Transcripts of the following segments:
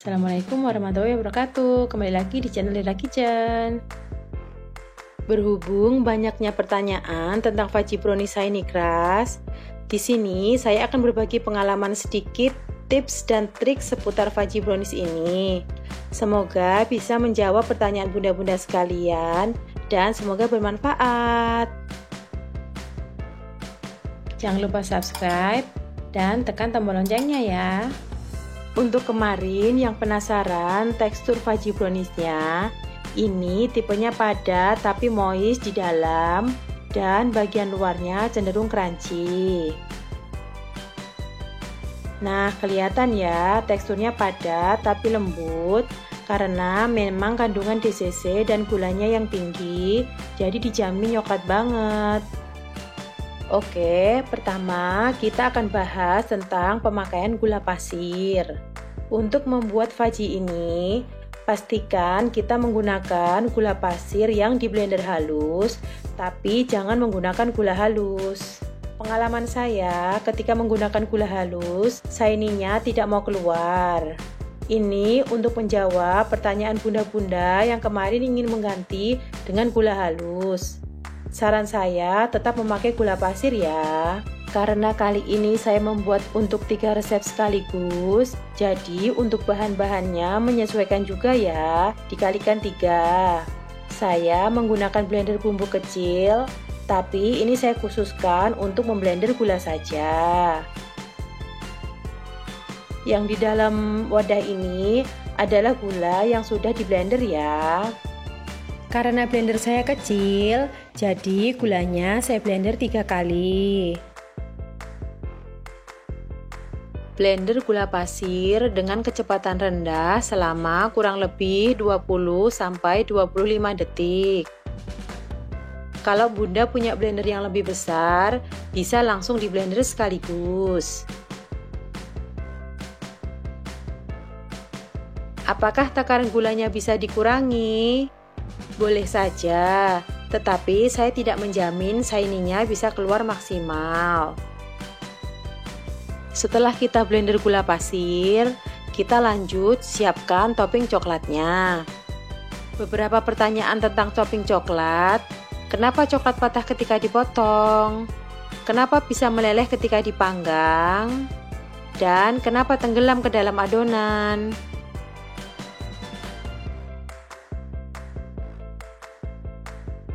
Assalamualaikum warahmatullahi wabarakatuh. Kembali lagi di channel Lila Kitchen. Berhubung banyaknya pertanyaan tentang fudgy brownies saya ini keras, di sini saya akan berbagi pengalaman sedikit, tips dan trik seputar fudgy brownies ini. Semoga bisa menjawab pertanyaan bunda-bunda sekalian dan semoga bermanfaat. Jangan lupa subscribe dan tekan tombol loncengnya ya. Untuk kemarin yang penasaran tekstur fudgy browniesnya, ini tipenya padat tapi moist di dalam dan bagian luarnya cenderung crunchy. Nah, kelihatan ya teksturnya padat tapi lembut karena memang kandungan DCC dan gulanya yang tinggi, jadi dijamin coklat banget. Oke, pertama kita akan bahas tentang pemakaian gula pasir. Untuk membuat fudgy ini, pastikan kita menggunakan gula pasir yang di blender halus, tapi jangan menggunakan gula halus. Pengalaman saya ketika menggunakan gula halus, shiny-nya tidak mau keluar. Ini untuk menjawab pertanyaan bunda-bunda yang kemarin ingin mengganti dengan gula halus. Saran saya tetap memakai gula pasir ya, karena kali ini saya membuat untuk 3 resep sekaligus, jadi untuk bahan-bahannya menyesuaikan juga ya, dikalikan 3. Saya menggunakan blender bumbu kecil, tapi ini saya khususkan untuk memblender gula saja. Yang di dalam wadah ini adalah gula yang sudah di blender ya. Karena blender saya kecil, jadi gulanya saya blender 3 kali. Blender gula pasir dengan kecepatan rendah selama kurang lebih 20-25 detik. Kalau bunda punya blender yang lebih besar, bisa langsung di blender sekaligus. Apakah takaran gulanya bisa dikurangi? Boleh saja, tetapi saya tidak menjamin shiny-nya bisa keluar maksimal. Setelah kita blender gula pasir, kita lanjut siapkan topping coklatnya. Beberapa pertanyaan tentang topping coklat. Kenapa coklat patah ketika dipotong? Kenapa bisa meleleh ketika dipanggang? Dan kenapa tenggelam ke dalam adonan?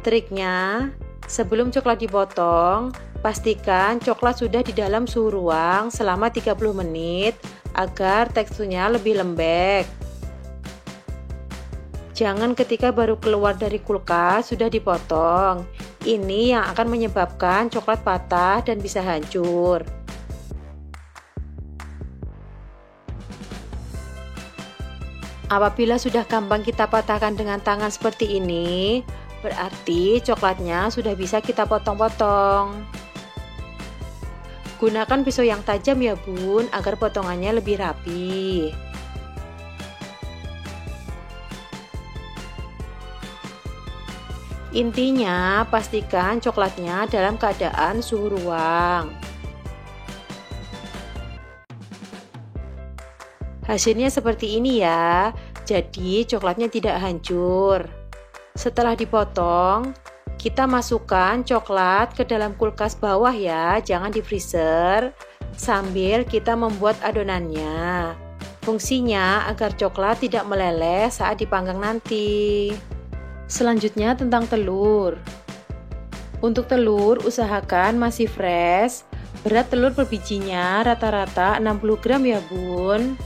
Triknya, sebelum coklat dipotong, pastikan coklat sudah di dalam suhu ruang selama 30 menit agar teksturnya lebih lembek. Jangan ketika baru keluar dari kulkas sudah dipotong. Ini yang akan menyebabkan coklat patah dan bisa hancur. Apabila sudah gampang kita patahkan dengan tangan seperti ini, berarti coklatnya sudah bisa kita potong-potong. Gunakan pisau yang tajam ya bun, agar potongannya lebih rapi. Intinya, pastikan coklatnya dalam keadaan suhu ruang. Hasilnya seperti ini ya, jadi coklatnya tidak hancur. Setelah dipotong, kita masukkan coklat ke dalam kulkas bawah ya, jangan di freezer, sambil kita membuat adonannya. Fungsinya agar coklat tidak meleleh saat dipanggang nanti. Selanjutnya tentang telur. Untuk telur, usahakan masih fresh. Berat telur per bijinya rata-rata 60 gram ya bun.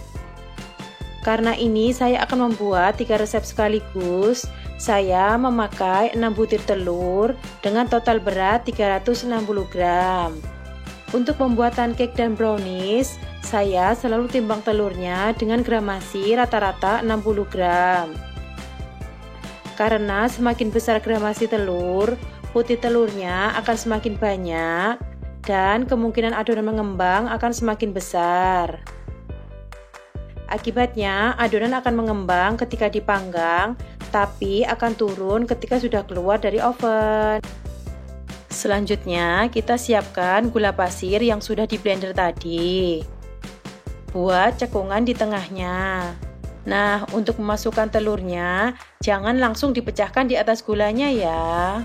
Karena ini saya akan membuat 3 resep sekaligus, saya memakai 6 butir telur dengan total berat 360 gram. Untuk pembuatan cake dan brownies, saya selalu timbang telurnya dengan gramasi rata-rata 60 gram. Karena semakin besar gramasi telur, putih telurnya akan semakin banyak dan kemungkinan adonan mengembang akan semakin besar. Akibatnya, adonan akan mengembang ketika dipanggang, tapi akan turun ketika sudah keluar dari oven. Selanjutnya, kita siapkan gula pasir yang sudah di blender tadi. Buat cekungan di tengahnya. Nah, untuk memasukkan telurnya, jangan langsung dipecahkan di atas gulanya ya.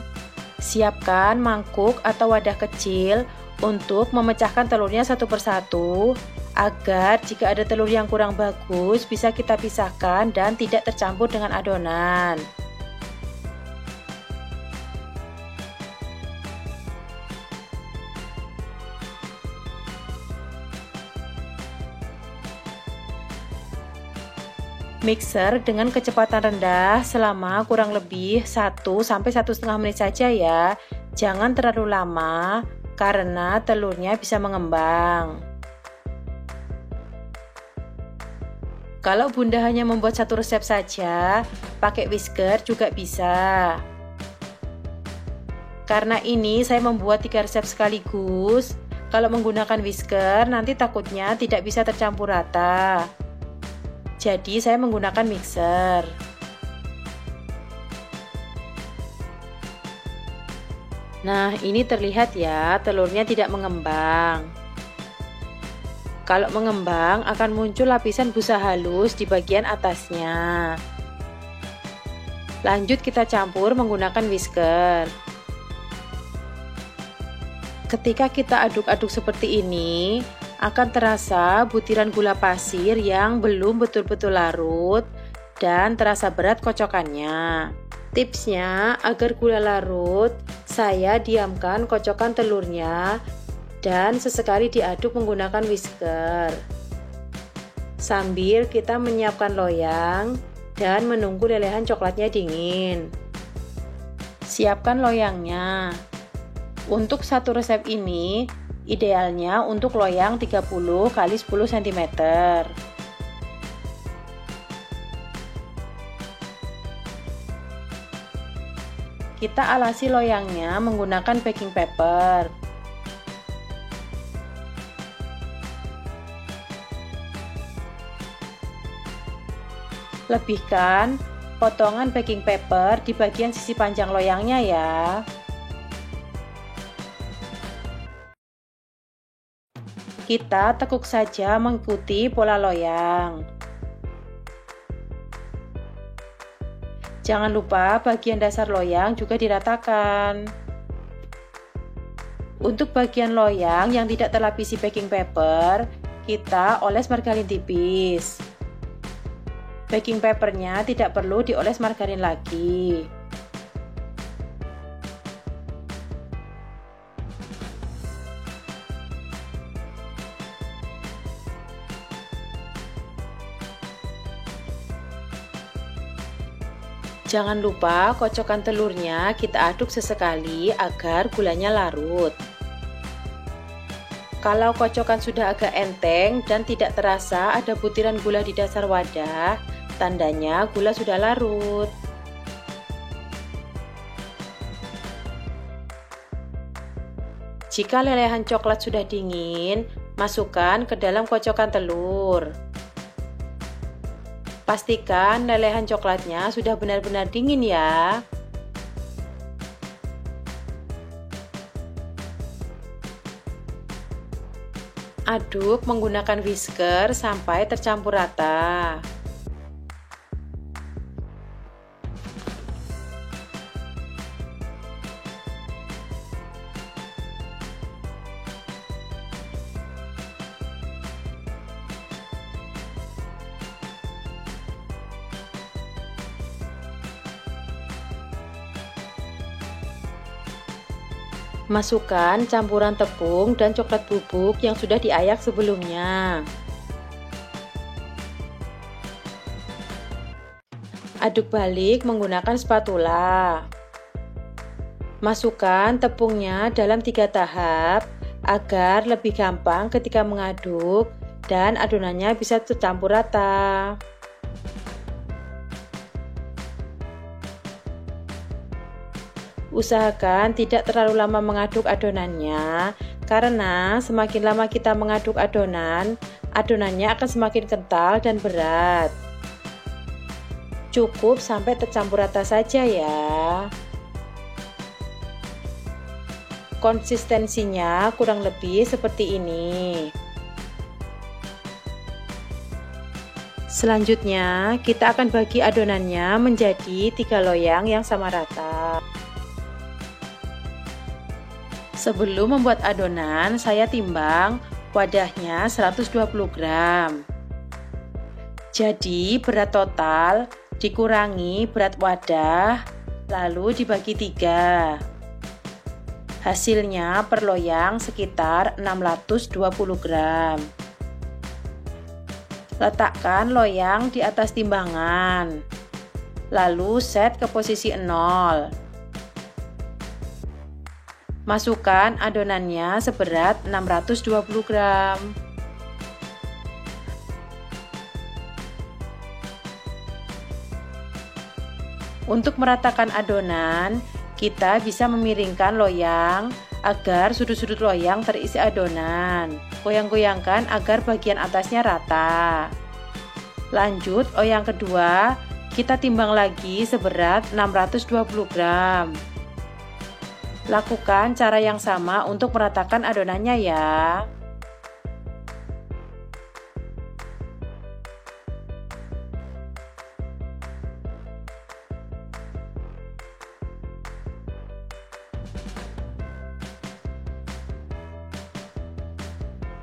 Siapkan mangkuk atau wadah kecil untuk memecahkan telurnya satu persatu, agar jika ada telur yang kurang bagus bisa kita pisahkan dan tidak tercampur dengan adonan. Mixer dengan kecepatan rendah selama kurang lebih 1-1,5 menit saja ya. Jangan terlalu lama karena telurnya bisa mengembang. Kalau Bunda hanya membuat satu resep saja, pakai whisker juga bisa. Karena ini saya membuat 3 resep sekaligus. Kalau menggunakan whisker nanti takutnya tidak bisa tercampur rata. Jadi saya menggunakan mixer. Nah, ini terlihat ya, telurnya tidak mengembang. Kalau mengembang akan muncul lapisan busa halus di bagian atasnya. Lanjut kita campur menggunakan whisker. Ketika kita aduk-aduk seperti ini, akan terasa butiran gula pasir yang belum betul-betul larut dan terasa berat kocokannya. Tipsnya, agar gula larut, saya diamkan kocokan telurnya dan sesekali diaduk menggunakan whisker. Sambil kita menyiapkan loyang dan menunggu lelehan coklatnya dingin. Siapkan loyangnya. Untuk satu resep ini, idealnya untuk loyang 30 x 10 cm. Kita alasi loyangnya menggunakan baking paper. Lebihkan potongan baking paper di bagian sisi panjang loyangnya ya. Kita tekuk saja mengikuti pola loyang. Jangan lupa bagian dasar loyang juga diratakan. Untuk bagian loyang yang tidak terlapisi baking paper, kita oles margarin tipis. Baking papernya tidak perlu dioles margarin lagi. Jangan lupa kocokan telurnya kita aduk sesekali agar gulanya larut. Kalau kocokan sudah agak enteng dan tidak terasa ada butiran gula di dasar wadah, tandanya gula sudah larut. Jika lelehan coklat sudah dingin, masukkan ke dalam kocokan telur. Pastikan lelehan coklatnya sudah benar-benar dingin ya. Aduk menggunakan whisker sampai tercampur rata. Masukkan campuran tepung dan coklat bubuk yang sudah diayak sebelumnya. Aduk balik menggunakan spatula. Masukkan tepungnya dalam 3 tahap agar lebih gampang ketika mengaduk dan adonannya bisa tercampur rata. Usahakan tidak terlalu lama mengaduk adonannya, karena semakin lama kita mengaduk adonan, adonannya akan semakin kental dan berat. Cukup sampai tercampur rata saja ya. Konsistensinya kurang lebih seperti ini. Selanjutnya, kita akan bagi adonannya menjadi 3 loyang yang sama rata. Sebelum membuat adonan, saya timbang wadahnya 120 gram. Jadi, berat total dikurangi berat wadah, lalu dibagi 3. Hasilnya per loyang sekitar 620 gram. Letakkan loyang di atas timbangan, lalu set ke posisi 0. Masukkan adonannya seberat 620 gram. Untuk meratakan adonan, kita bisa memiringkan loyang agar sudut-sudut loyang terisi adonan. Goyang-goyangkan agar bagian atasnya rata. Lanjut, loyang kedua, kita timbang lagi seberat 620 gram. Lakukan cara yang sama untuk meratakan adonannya ya.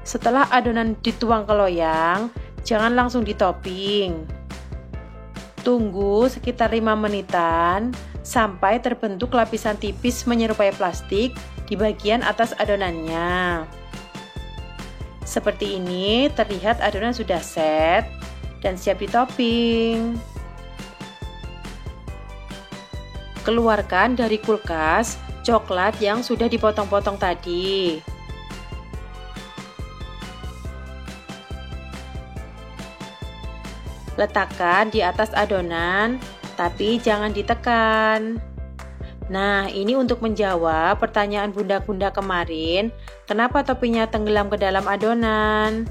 Setelah adonan dituang ke loyang, jangan langsung ditopping. Tunggu sekitar 5 menitan sampai terbentuk lapisan tipis menyerupai plastik di bagian atas adonannya. Seperti ini, terlihat adonan sudah set dan siap ditopping. Keluarkan dari kulkas coklat yang sudah dipotong-potong tadi. Letakkan di atas adonan, tapi jangan ditekan. Nah, ini untuk menjawab pertanyaan bunda-bunda kemarin, kenapa toppingnya tenggelam ke dalam adonan?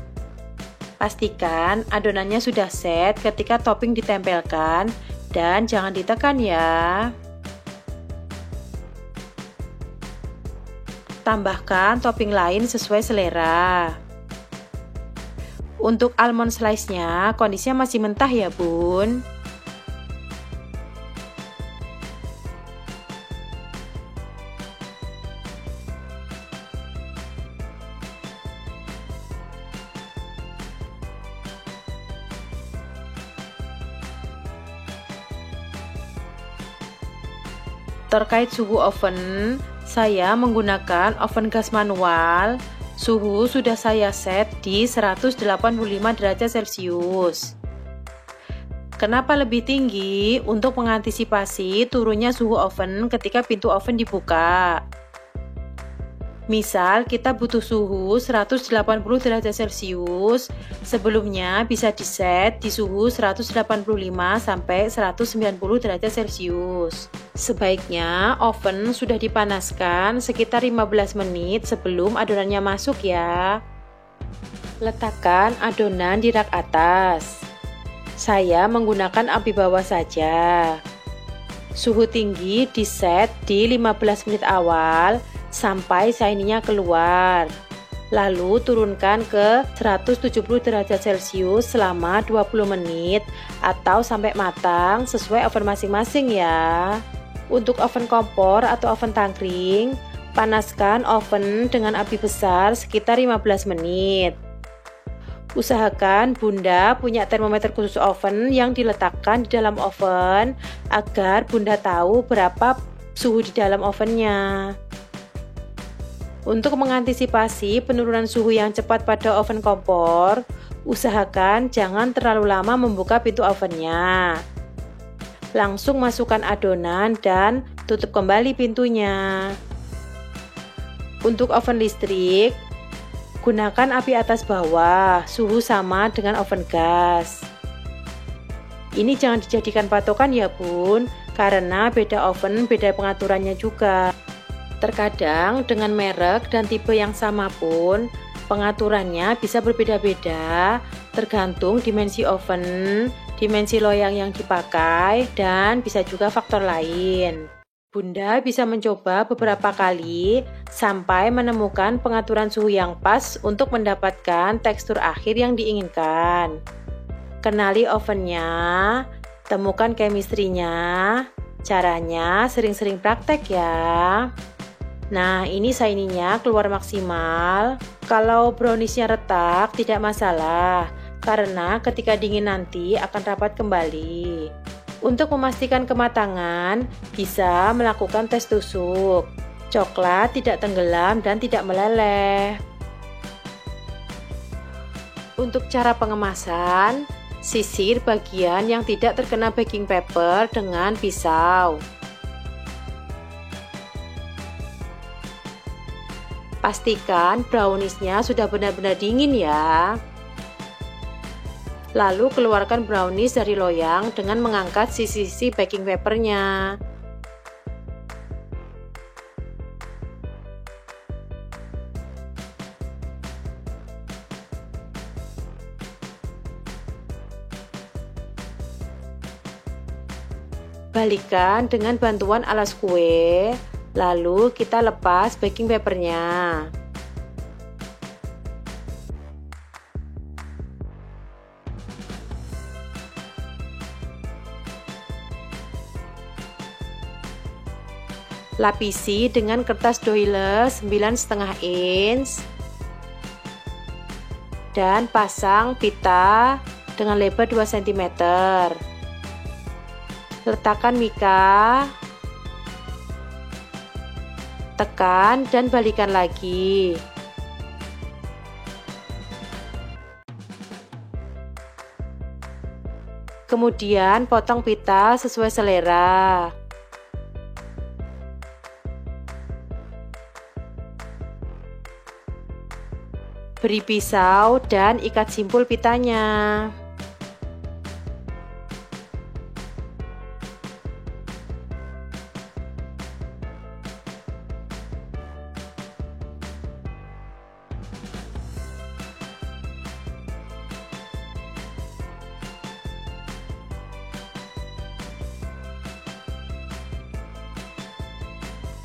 Pastikan adonannya sudah set ketika topping ditempelkan dan jangan ditekan ya. Tambahkan topping lain sesuai selera. Untuk almond slice-nya, kondisinya masih mentah ya bun. Terkait suhu oven, saya menggunakan oven gas manual. Suhu sudah saya set di 185 derajat Celcius. Kenapa lebih tinggi? Untuk mengantisipasi turunnya suhu oven ketika pintu oven dibuka. Misal kita butuh suhu 180 derajat Celcius, sebelumnya bisa diset di suhu 185 sampai 190 derajat Celcius. Sebaiknya oven sudah dipanaskan sekitar 15 menit sebelum adonannya masuk ya. Letakkan adonan di rak atas. Saya menggunakan api bawah saja. Suhu tinggi diset di 15 menit awal sampai shiny-nya keluar. Lalu turunkan ke 170 derajat Celcius selama 20 menit atau sampai matang sesuai oven masing-masing ya. Untuk oven kompor atau oven tangkring, panaskan oven dengan api besar sekitar 15 menit. Usahakan bunda punya termometer khusus oven yang diletakkan di dalam oven agar bunda tahu berapa suhu di dalam ovennya. Untuk mengantisipasi penurunan suhu yang cepat pada oven kompor, usahakan jangan terlalu lama membuka pintu ovennya. Langsung masukkan adonan dan tutup kembali pintunya. Untuk oven listrik, gunakan api atas bawah, suhu sama dengan oven gas. Ini jangan dijadikan patokan ya bun, karena beda oven beda pengaturannya juga. Terkadang dengan merek dan tipe yang sama pun pengaturannya bisa berbeda-beda tergantung dimensi oven, dimensi loyang yang dipakai, dan bisa juga faktor lain. Bunda bisa mencoba beberapa kali sampai menemukan pengaturan suhu yang pas untuk mendapatkan tekstur akhir yang diinginkan. Kenali ovennya, temukan chemistry-nya, caranya sering-sering praktek ya. Nah, ini shiny-nya keluar maksimal. Kalau brownies-nya retak tidak masalah, karena ketika dingin nanti akan rapat kembali. Untuk memastikan kematangan, bisa melakukan tes tusuk. Coklat tidak tenggelam dan tidak meleleh. Untuk cara pengemasan, sisir bagian yang tidak terkena baking paper dengan pisau. Pastikan browniesnya sudah benar-benar dingin ya. Lalu keluarkan brownies dari loyang dengan mengangkat sisi-sisi baking papernya. Balikkan dengan bantuan alas kue, lalu kita lepas baking papernya. Lapisi dengan kertas doile 9,5 inch dan pasang pita dengan lebar 2 cm. Letakkan mika, tekan dan balikan lagi. Kemudian potong pita sesuai selera. Beri pisau dan ikat simpul pitanya.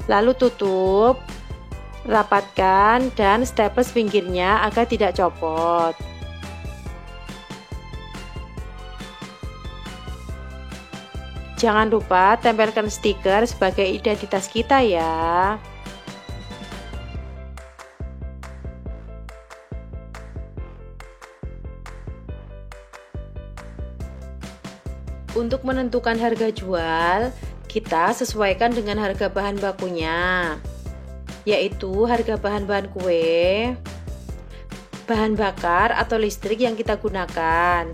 Lalu tutup, rapatkan dan staples pinggirnya agar tidak copot. Jangan lupa tempelkan stiker sebagai identitas kita ya. Untuk menentukan harga jual, kita sesuaikan dengan harga bahan bakunya, yaitu harga bahan-bahan kue, bahan bakar atau listrik yang kita gunakan.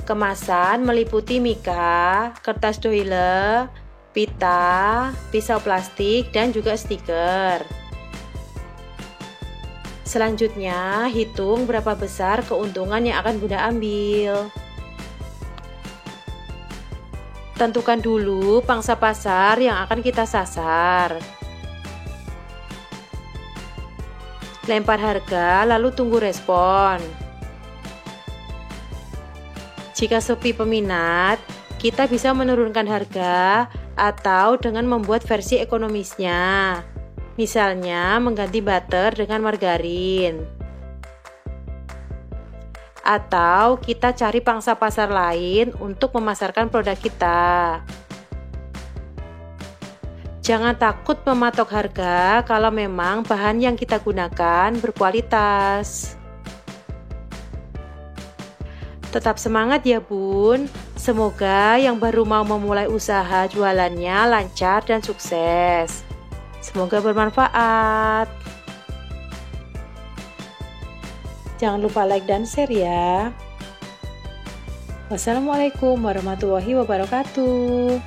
Kemasan meliputi mika, kertas doile, pita, pisau plastik, dan juga stiker. Selanjutnya, hitung berapa besar keuntungan yang akan Bunda ambil. Tentukan dulu pangsa pasar yang akan kita sasar. Lempar harga, lalu tunggu respon. Jika sepi peminat, kita bisa menurunkan harga atau dengan membuat versi ekonomisnya. Misalnya, mengganti butter dengan margarin. Atau kita cari pangsa pasar lain untuk memasarkan produk kita. Jangan takut mematok harga kalau memang bahan yang kita gunakan berkualitas. Tetap semangat ya Bun. Semoga yang baru mau memulai usaha jualannya lancar dan sukses. Semoga bermanfaat. Jangan lupa like dan share ya. Wassalamualaikum warahmatullahi wabarakatuh.